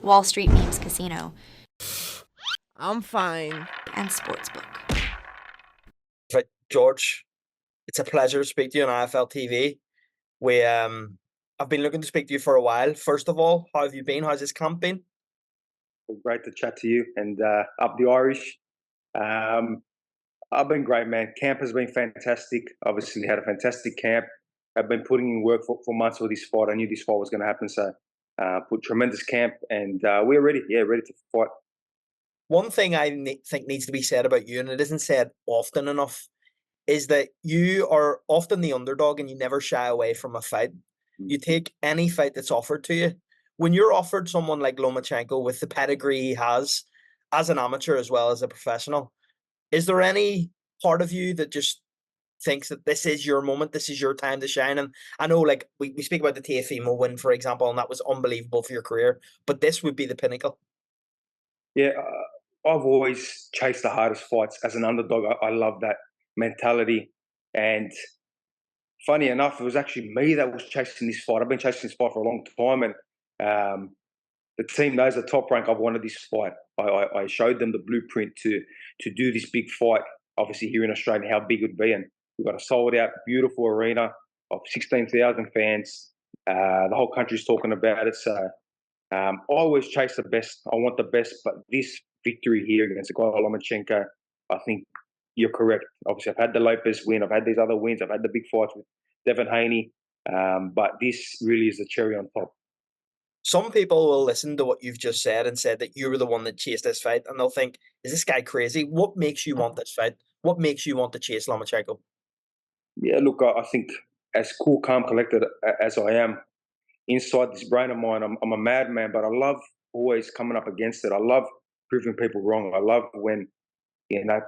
Wall Street Memes Casino, I'm fine. and Sportsbook. Right, George, it's a pleasure to speak to you on IFLTV. I've been looking to speak to you for a while. First of all, how have you been? How's this camp been? Well, great to chat to you and up the Irish. I've been great, man. Camp has been fantastic. Obviously, had a fantastic camp. I've been putting in work for months for this fight. I knew this fight was going to happen, so put tremendous camp, and we're ready. Yeah, ready to fight. One thing I think needs to be said about you, and it isn't said often enough, is that you are often the underdog and you never shy away from a fight. You take any fight that's offered to you. When you're offered someone like Lomachenko with the pedigree he has as an amateur as well as a professional, is there any part of you that just thinks that this is your moment, this is your time to shine? And I know, like, we speak about the Teofimo win, for example, and that was unbelievable for your career, but this would be the pinnacle. Yeah, I've always chased the hardest fights as an underdog. I love that mentality. And funny enough, it was actually me that was chasing this fight. I've been chasing this fight for a long time, and the team knows the Top Rank. I've wanted this fight. I showed them the blueprint to do this big fight. Obviously, here in Australia, how big it would be, and we've got a sold-out, beautiful arena of 16,000 fans. The whole country's talking about it. So I always chase the best. I want the best, but this victory here against a guy like Lomachenko, I think you're correct. Obviously, I've had the Lopez win. I've had these other wins. I've had the big fights with Devin Haney, but this really is the cherry on top. Some people will listen to what you've just said and said that you were the one that chased this fight, and they'll think, is this guy crazy? What makes you want this fight? What makes you want to chase Lomachenko? Yeah, look, I think as cool, calm, collected as I am, inside this brain of mine, I'm a madman, but I love always coming up against it. I love proving people wrong. I love when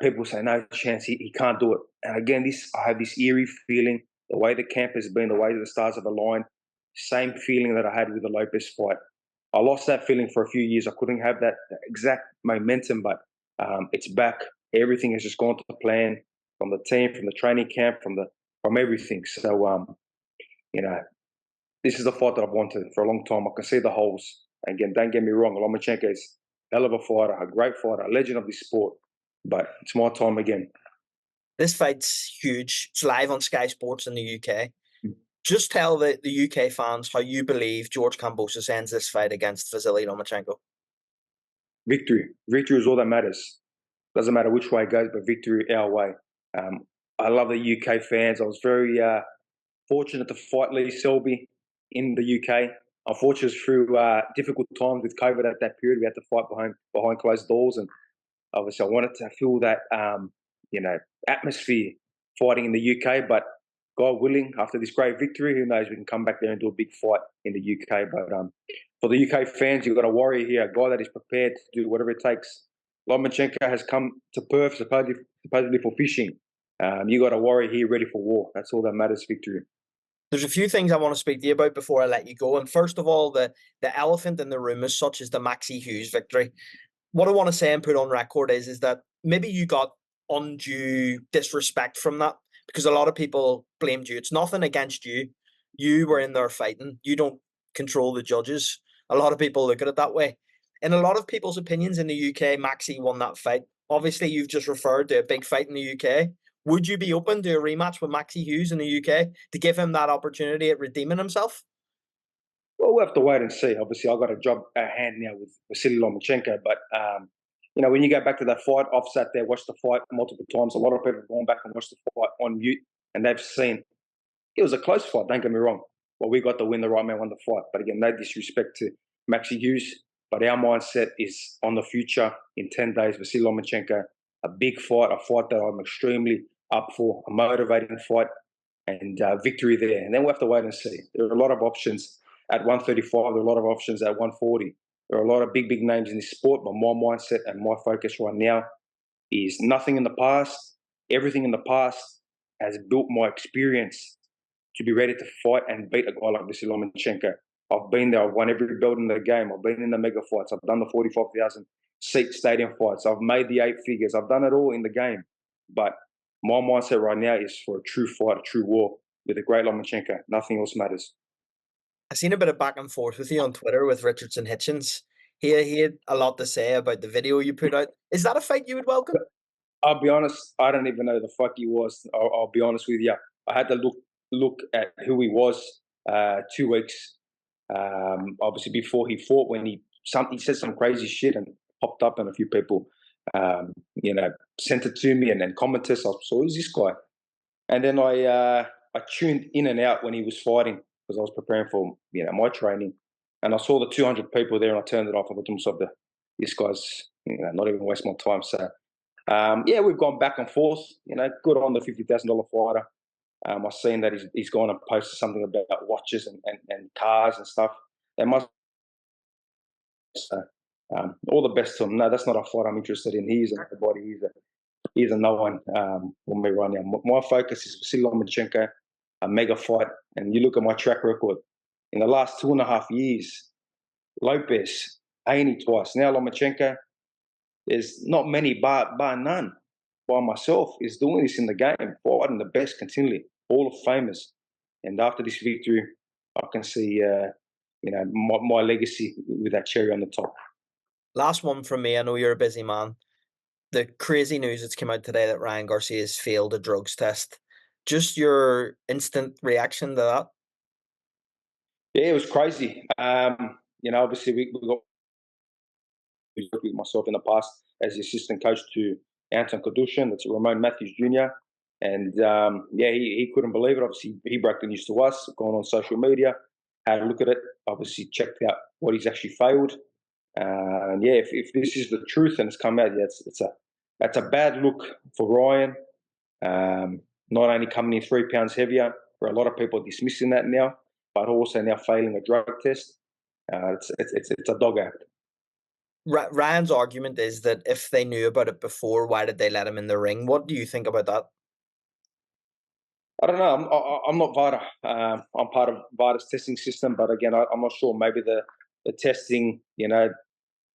people say, no chance, he can't do it. And again, I have this eerie feeling, the way the camp has been, the way the stars have aligned, same feeling that I had with the Lopez fight. I lost that feeling for a few years. I couldn't have that exact momentum, but it's back. Everything has just gone to plan from the team, from the training camp, from everything. So, this is a fight that I've wanted for a long time. I can see the holes. Again, don't get me wrong, Lomachenko is a hell of a fighter, a great fighter, a legend of this sport. But it's my time again. This fight's huge. It's live on Sky Sports in the UK. Just tell the UK fans how you believe George Kambosos ends this fight against Vasily Lomachenko. Victory. Victory is all that matters. Doesn't matter which way it goes, but victory our way. I love the UK fans. I was very fortunate to fight Lee Selby in the UK. Unfortunately, through difficult times with COVID at that period, we had to fight behind closed doors, and obviously, I wanted to feel that atmosphere fighting in the UK. But God willing, after this great victory, who knows, we can come back there and do a big fight in the UK. But for the UK fans, you've got a warrior here, a guy that is prepared to do whatever it takes. Lomachenko has come to Perth supposedly for fishing. You got a warrior here ready for war. That's all that matters, victory. There's a few things I want to speak to you about before I let you go. And first of all, the elephant in the room is such as the MAXI HUGHES victory. What I want to say and put on record is that maybe you got undue disrespect from that, because a lot of people blamed you. It's nothing against you. You were in there fighting. You don't control the judges. A lot of people look at it that way. In a lot of people's opinions in the UK, MAXI won that fight. Obviously, you've just referred to a big fight in the UK. Would you be open to a rematch with MAXI HUGHES in the UK to give him that opportunity at redeeming himself? Well, we'll have to wait and see. Obviously, I've got a job at hand now with Vasily Lomachenko, but when you go back to that fight, I've sat there, watched the fight multiple times. A lot of people have gone back and watched the fight on mute, and they've seen it was a close fight, don't get me wrong. Well, we got the win, the right man won the fight. But again, no disrespect to MAXI HUGHES, but our mindset is on the future. In 10 days, Vasily Lomachenko, a big fight, a fight that I'm extremely up for, a motivating fight, and victory there. And then we'll have to wait and see. There are a lot of options at 135. There are a lot of options at 140. There are a lot of big names in this sport, but my mindset and my focus right now is nothing in the past. Everything in the past has built my experience to be ready to fight and beat a guy like Vasily Lomachenko. I've been there. I've won every belt in the game. I've been in the mega fights. I've done the 45,000 seat stadium fights. I've made the 8 figures. I've done it all in the game. But my mindset right now is for a true fight, a true war with a great Lomachenko. Nothing else matters. I've seen a bit of back and forth with you on Twitter with Richardson Hitchens. he had a lot to say about the video you put out. Is that a fight you would welcome? I'll be honest, I don't even know who the fuck he was. I'll be honest with you. I had to look at who he was 2 weeks, obviously before he fought, when he said some crazy shit and popped up, and a few people, sent it to me and then commented. So who's this guy? And then I tuned in and out when he was fighting because I was preparing for my training, and I saw the 200 people there, and I turned it off. I thought to myself, this guy's not even waste my time. So we've gone back and forth. Good on the $50,000 fighter. I've seen that he's gone and posted something about watches and cars and stuff. They must. All the best to him. No, that's not a fight I'm interested in. He's a nobody. He's a no one when we run now. My focus is Vasily Lomachenko, a mega fight. And you look at my track record in the last 2.5 years. Lopez, Haney twice. Now Lomachenko. There's not many, bar none, by myself, is doing this in the game, fighting the best continually, Hall of Famers. And after this victory, I can see, my legacy with that cherry on the top. Last one from me. I know you're a busy man. The crazy news that's come out today that Ryan Garcia has failed a drugs test. Just your instant reaction to that? Yeah, it was crazy. Obviously we got with myself in the past as the assistant coach to Anton Kadushin, that's Ramon Matthews Jr. And he couldn't believe it. Obviously, he broke the news to us, gone on social media, had a look at it, obviously checked out what he's actually failed. And if this is the truth and it's come out, that's a bad look for Ryan. Not only coming in 3 pounds heavier, where a lot of people are dismissing that now, but also now failing a drug test. It's a dog act. Ryan's argument is that if they knew about it before, why did they let him in the ring? What do you think about that? I don't know. I'm not VADA. I'm part of VADA's testing system, but again, I'm not sure. Maybe the testing,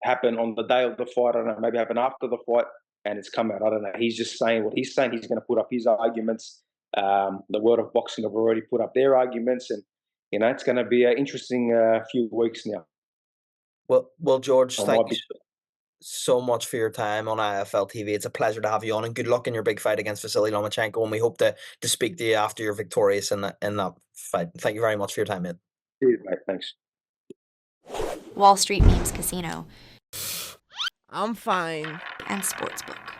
happened on the day of the fight. I don't know. Maybe happened after the fight, and it's come out. I don't know. He's just saying what he's saying. He's going to put up his arguments. The World of Boxing have already put up their arguments, and it's going to be an interesting few weeks now. Well, George, thank you so much for your time on IFLTV. It's a pleasure to have you on, and good luck in your big fight against Vasily Lomachenko. And we hope to speak to you after you're victorious in that fight. Thank you very much for your time, mate. Cheers, mate. Thanks. Wall Street Memes Casino I'm fine. and Sportsbook.